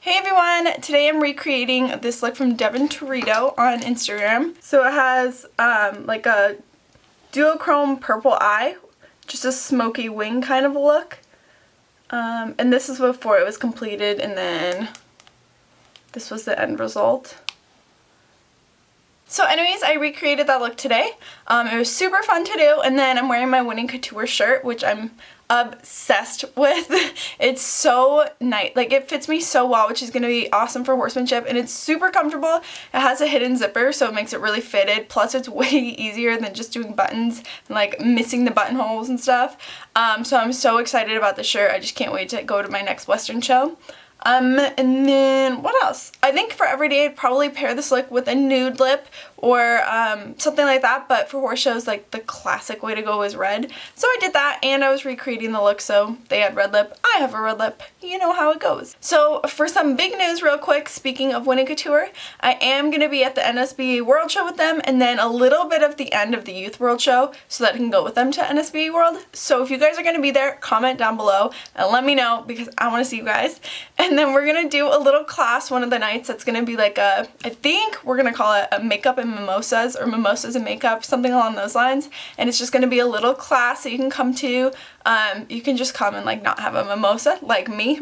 Hey everyone! Today I'm recreating this look from Devin Torito on Instagram. So it has like a duochrome purple eye, just a smoky wing kind of a look. And this is before it was completed, and then this was the end result. So anyways, I recreated that look today. It was super fun to do, and then I'm wearing my Winning Couture shirt, which I'm obsessed with. It's so nice. Like, it fits me so well, which is going to be awesome for horsemanship, and it's super comfortable. It has a hidden zipper, so it makes it really fitted. Plus, it's way easier than just doing buttons and like missing the buttonholes and stuff. So I'm so excited about the shirt. I just can't wait to go to my next Western show. And then what else? I think for everyday I'd probably pair this look with a nude lip or something like that, but for horse shows, like, the classic way to go is red. So I did that, and I was recreating the look, so they had red lip, I have a red lip, you know how it goes. So for some big news real quick, speaking of Winning Couture, I am going to be at the NSBA World Show with them, and then a little bit of the end of the Youth World Show so that I can go with them to NSBA World. So if you guys are going to be there, comment down below and let me know, because I want to see you guys. And then we're going to do a little class one of the nights that's going to be like a, I think we're going to call it a makeup and mimosas, or mimosas and makeup, something along those lines. And it's just going to be a little class that you can come to. You can just come and like not have a mimosa like me.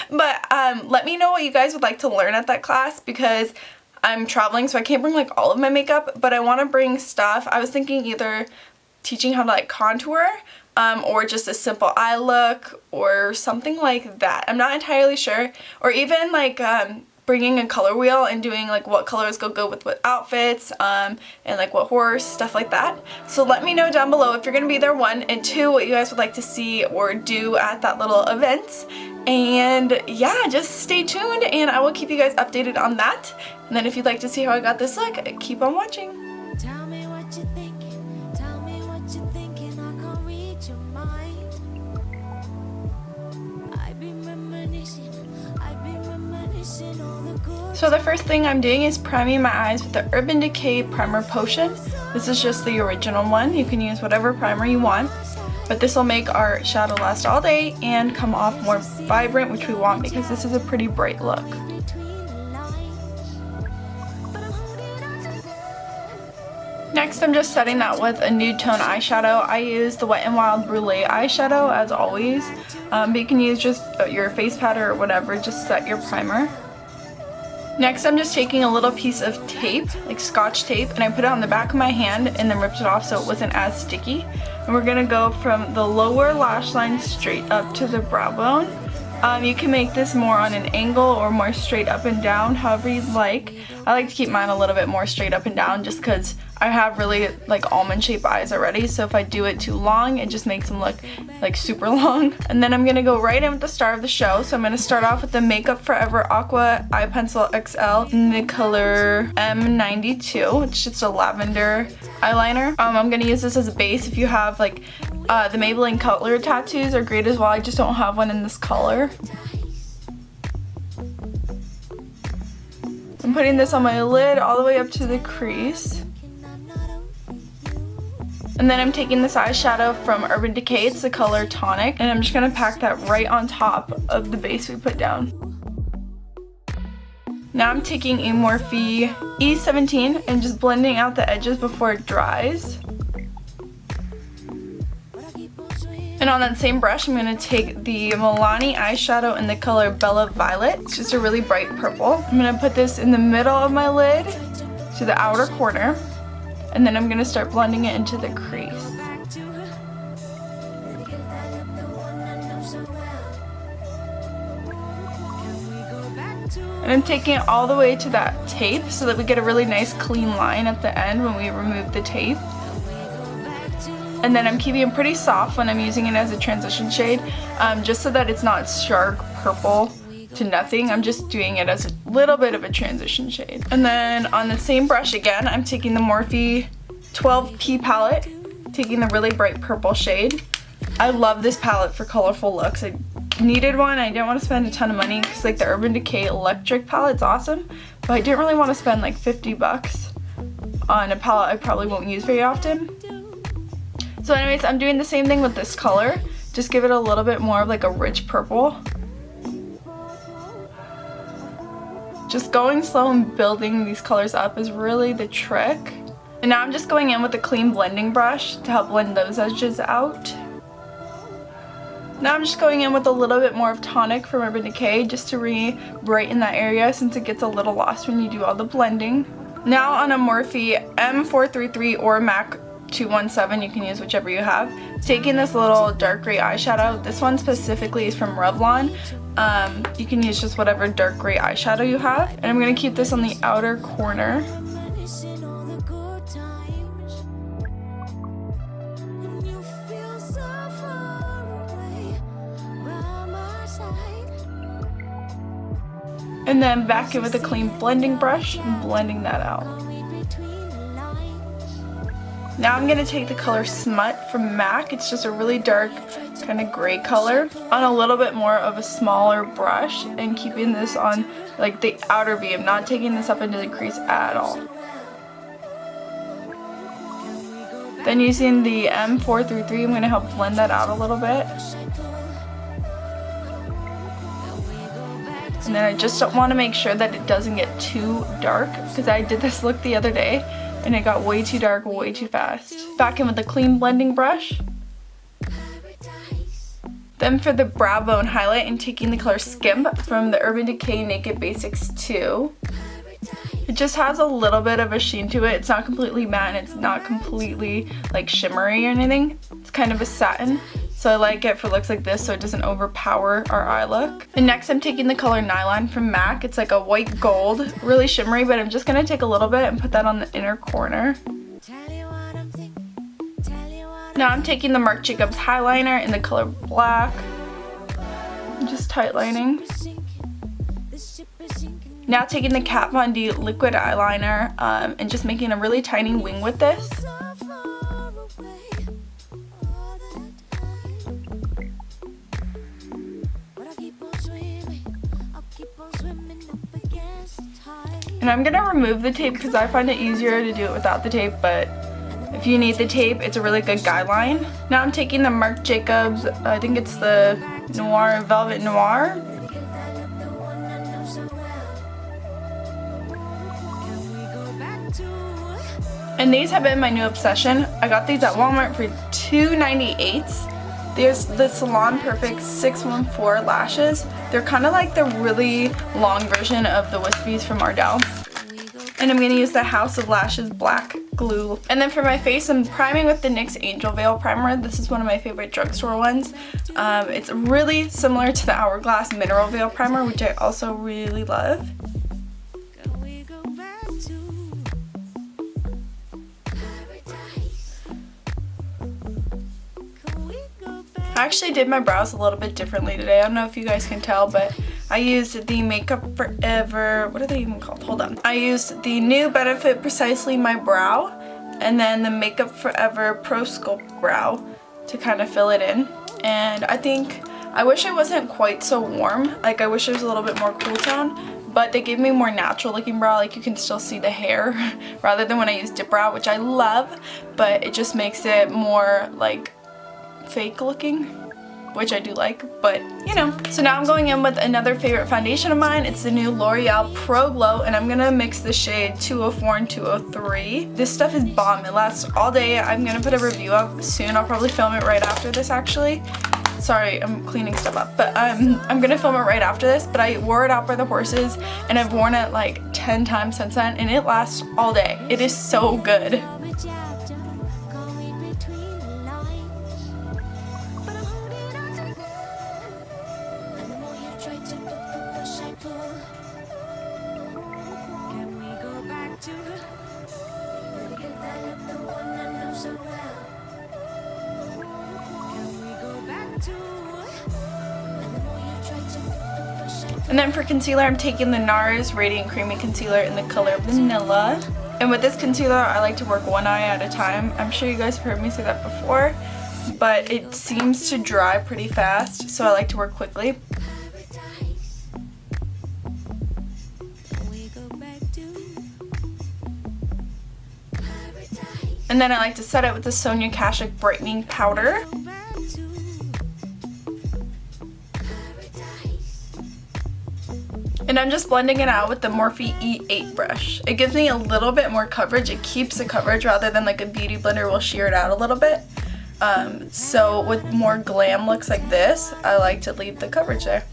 But let me know what you guys would like to learn at that class, because I'm traveling, so I can't bring like all of my makeup, but I want to bring stuff. I was thinking either teaching how to like contour, or just a simple eye look or something like that. I'm not entirely sure. Or even like bringing a color wheel and doing like what colors go with what outfits, and like what horse, stuff like that. So let me know down below if you're going to be there, one, and two, what you guys would like to see or do at that little event. And yeah, just stay tuned and I will keep you guys updated on that. And then if you'd like to see how I got this look, keep on watching. Tell me what you're thinking, tell me what you're thinking, I can't read your mind. I've been reminiscing all the good. So the first thing I'm doing is priming my eyes with the Urban Decay Primer Potion. This is just the original one. You can use whatever primer you want, but this will make our shadow last all day and come off more vibrant, which we want because this is a pretty bright look. Next, I'm just setting that with a nude tone eyeshadow. I use the Wet n Wild Brule eyeshadow as always, but you can use just your face powder or whatever, just set your primer. Next, I'm just taking a little piece of tape, like Scotch tape, and I put it on the back of my hand and then ripped it off so it wasn't as sticky. And we're going to go from the lower lash line straight up to the brow bone. You can make this more on an angle or more straight up and down, however you'd like. I like to keep mine a little bit more straight up and down just because I have really like almond shaped eyes already, so if I do it too long, it just makes them look like super long. And then I'm going to go right in with the star of the show. So I'm going to start off with the Makeup Forever Aqua Eye Pencil XL in the color M92. It's just a lavender eyeliner. I'm going to use this as a base. If you have like the Maybelline color tattoos are great as well. I just don't have one in this color. I'm putting this on my lid all the way up to the crease. And then I'm taking this eyeshadow from Urban Decay, it's the color Tonic, and I'm just going to pack that right on top of the base we put down. Now I'm taking a Morphe E17 and just blending out the edges before it dries. And on that same brush, I'm going to take the Milani eyeshadow in the color Bella Violet. It's just a really bright purple. I'm going to put this in the middle of my lid to the outer corner. And then I'm going to start blending it into the crease. And I'm taking it all the way to that tape so that we get a really nice clean line at the end when we remove the tape. And then I'm keeping it pretty soft when I'm using it as a transition shade, just so that it's not sharp purple to nothing. I'm just doing it as a little bit of a transition shade. And then on the same brush again, I'm taking the Morphe 12P palette, taking the really bright purple shade. I love this palette for colorful looks. I needed one. I didn't want to spend a ton of money because like the Urban Decay electric palette's awesome, but I didn't really want to spend like 50 bucks on a palette I probably won't use very often. So anyways, I'm doing the same thing with this color. Just give it a little bit more of like a rich purple. Just going slow and building these colors up is really the trick. And now I'm just going in with a clean blending brush to help blend those edges out. Now I'm just going in with a little bit more of Tonic from Urban Decay just to re-brighten that area since it gets a little lost when you do all the blending. Now on a Morphe M433 or MAC 217, you can use whichever you have. Taking this little dark gray eyeshadow. This one specifically is from Revlon. You can use just whatever dark gray eyeshadow you have. And I'm going to keep this on the outer corner. And then back in with a clean blending brush and blending that out. Now I'm going to take the color Smut from MAC. It's just a really dark kind of gray color on a little bit more of a smaller brush and keeping this on like the outer V. I'm not taking this up into the crease at all. Then using the M433, I'm going to help blend that out a little bit. And then I just want to make sure that it doesn't get too dark because I did this look the other day and it got way too dark way too fast. Back in with a clean blending brush. Then for the brow bone highlight, I'm taking the color Skimp from the Urban Decay Naked Basics 2. It just has a little bit of a sheen to it. It's not completely matte and it's not completely like shimmery or anything. It's kind of a satin. So I like it for looks like this so it doesn't overpower our eye look. And next I'm taking the color Nylon from MAC. It's like a white gold, really shimmery, but I'm just going to take a little bit and put that on the inner corner. Now I'm taking the Marc Jacobs highliner in the color black. I'm just tightlining. Now taking the Kat Von D liquid eyeliner and just making a really tiny wing with this. And I'm going to remove the tape because I find it easier to do it without the tape, but if you need the tape, it's a really good guideline. Now I'm taking the Marc Jacobs, I think it's the Noir, Velvet Noir. And these have been my new obsession. I got these at Walmart for $2.98. There's the Salon Perfect 614 lashes. They're kind of like the really long version of the wispies from Ardell. And I'm going to use the House of Lashes black glue. And then for my face, I'm priming with the NYX Angel Veil Primer. This is one of my favorite drugstore ones. It's really similar to the Hourglass Mineral Veil Primer, which I also really love. I actually did my brows a little bit differently today. I don't know if you guys can tell, but I used the Makeup Forever, what are they even called? Hold on. I used the new Benefit Precisely My Brow and then the Makeup Forever Pro Sculpt Brow to kind of fill it in. And I wish it wasn't quite so warm. Like I wish there was a little bit more cool tone, but they gave me more natural looking brow. Like you can still see the hair rather than when I use Dip Brow, which I love, but it just makes it more like fake looking, which I do like, but you know. So now I'm going in with another favorite foundation of mine. It's the new L'Oreal Pro Glow, and I'm gonna mix the shade 204 and 203. This stuff is bomb. It lasts all day. I'm gonna put a review up soon. I'll probably film it right after this actually. Sorry, I'm cleaning stuff up, but I'm gonna film it right after this, but I wore it out by the horses and I've worn it like 10 times since then and it lasts all day. It is so good. And then for concealer, I'm taking the NARS Radiant Creamy Concealer in the color Vanilla. And with this concealer, I like to work one eye at a time. I'm sure you guys have heard me say that before, but it seems to dry pretty fast, so I like to work quickly. And then I like to set it with the Sonia Kashuk Brightening Powder. And I'm just blending it out with the Morphe E8 brush. It gives me a little bit more coverage. It keeps the coverage rather than like a beauty blender will shear it out a little bit. So with more glam looks like this, I like to leave the coverage there.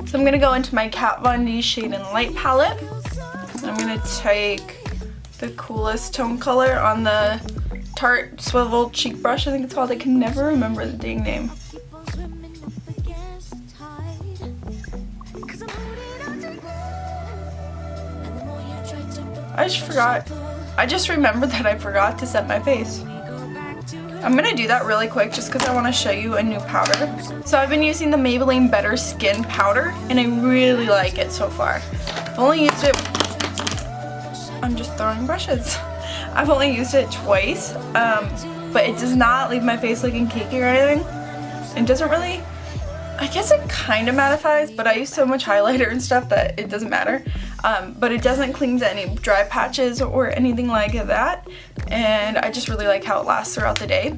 So I'm going to go into my Kat Von D Shade and Light palette. I'm going to take the coolest tone color on the Tarte Swivel Cheek Brush, I think it's called. I can never remember the dang name. I just forgot. I just remembered that I forgot to set my face. I'm gonna do that really quick just because I want to show you a new powder. So I've been using the Maybelline Better Skin powder and I really like it so far. I've only used it, I'm just throwing brushes. I've only used it twice, but it does not leave my face looking cakey or anything. It doesn't really, I guess it kind of mattifies, but I use so much highlighter and stuff that it doesn't matter. But it doesn't cling to any dry patches or anything like that. And I just really like how it lasts throughout the day.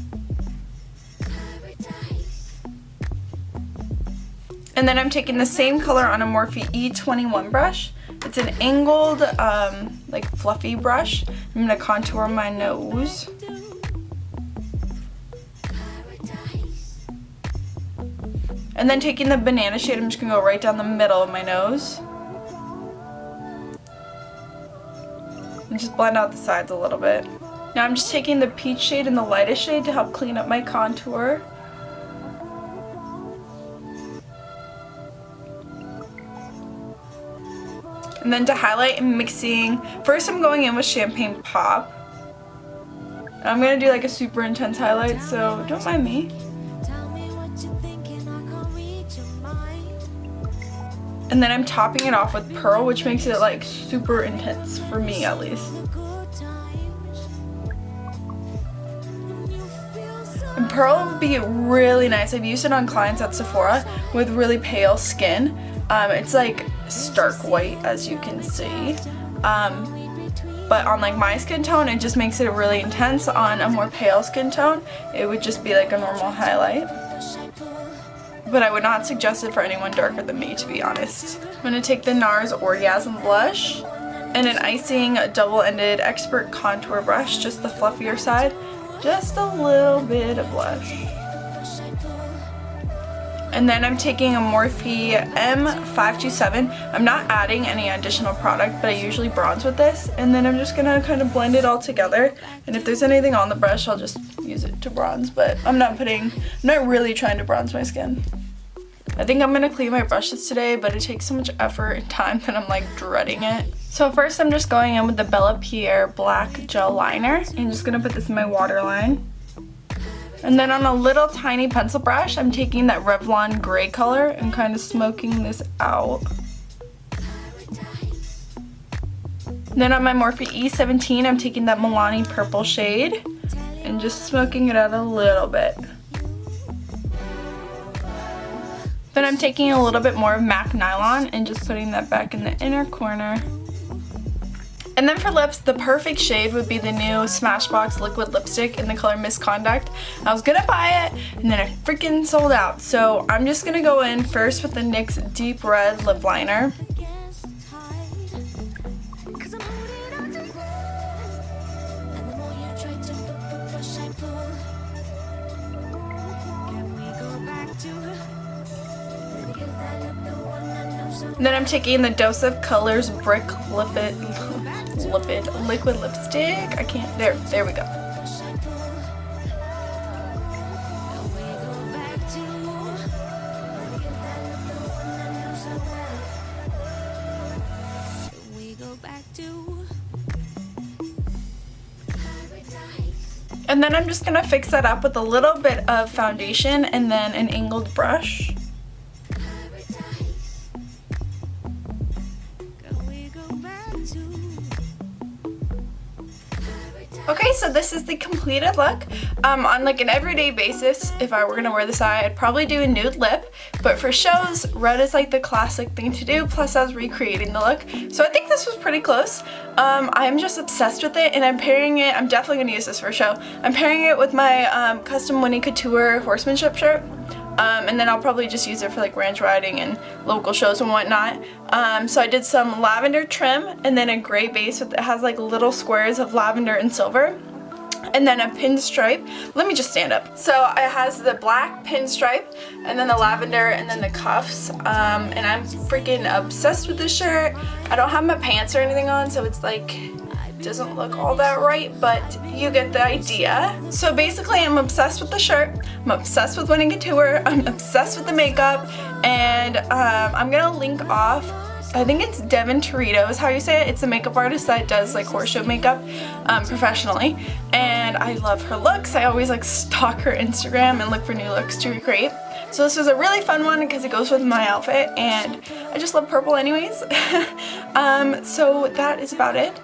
And then I'm taking the same color on a Morphe E21 brush. It's an angled, like fluffy brush. I'm gonna contour my nose. And then taking the banana shade, I'm just gonna go right down the middle of my nose. And just blend out the sides a little bit. Now I'm just taking the peach shade and the lightest shade to help clean up my contour. And then to highlight, I'm mixing, first I'm going in with Champagne Pop. And I'm going to do like a super intense highlight, so don't mind me. And then I'm topping it off with Pearl, which makes it like super intense, for me at least. And Pearl would be really nice. I've used it on clients at Sephora with really pale skin. It's like stark white, as you can see. But on like my skin tone, it just makes it really intense. On a more pale skin tone, it would just be like a normal highlight. But I would not suggest it for anyone darker than me, to be honest. I'm going to take the NARS Orgasm blush and an icing double-ended expert contour brush, just the fluffier side. Just a little bit of blush. And then I'm taking a Morphe M527. I'm not adding any additional product, but I usually bronze with this. And then I'm just going to kind of blend it all together. And if there's anything on the brush, I'll just use it to bronze. But I'm not really trying to bronze my skin. I think I'm going to clean my brushes today, but it takes so much effort and time that I'm like dreading it. So first I'm just going in with the Bella Pierre Black Gel Liner. And just going to put this in my waterline. And then on a little tiny pencil brush, I'm taking that Revlon gray color and kind of smoking this out. Then on my Morphe E17, I'm taking that Milani purple shade and just smoking it out a little bit. Then I'm taking a little bit more of MAC Nylon and just putting that back in the inner corner. And then for lips, the perfect shade would be the new Smashbox liquid lipstick in the color Misconduct. I was gonna buy it, and then it freaking sold out. So I'm just gonna go in first with the NYX Deep Red Lip Liner. And then I'm taking the Dose of Colors Brick Liquid Lipstick. I can't, there we go. And then I'm just gonna fix that up with a little bit of foundation and then an angled brush. Okay, so this is the completed look. On like an everyday basis, if I were gonna wear this eye, I'd probably do a nude lip, but for shows, red is like the classic thing to do, plus I was recreating the look. So I think this was pretty close. I'm just obsessed with it, and I'm pairing it, I'm definitely gonna use this for a show. I'm pairing it with my custom Winnie Couture horsemanship shirt. And then I'll probably just use it for like ranch riding and local shows and whatnot. So I did some lavender trim and then a gray base that has like little squares of lavender and silver. And then a pinstripe. Let me just stand up. So it has the black pinstripe and then the lavender and then the cuffs. And I'm freaking obsessed with this shirt. I don't have my pants or anything on, so it's like, doesn't look all that right, but you get the idea. So basically I'm obsessed with the shirt, I'm obsessed with Winnie Couture, I'm obsessed with the makeup, and I'm gonna link off, I think it's Devin Torito is how you say it. It's a makeup artist that does like horse show makeup professionally, and I love her looks. I always like stalk her Instagram and look for new looks to recreate. So this was a really fun one because it goes with my outfit, and I just love purple anyways. So that is about it.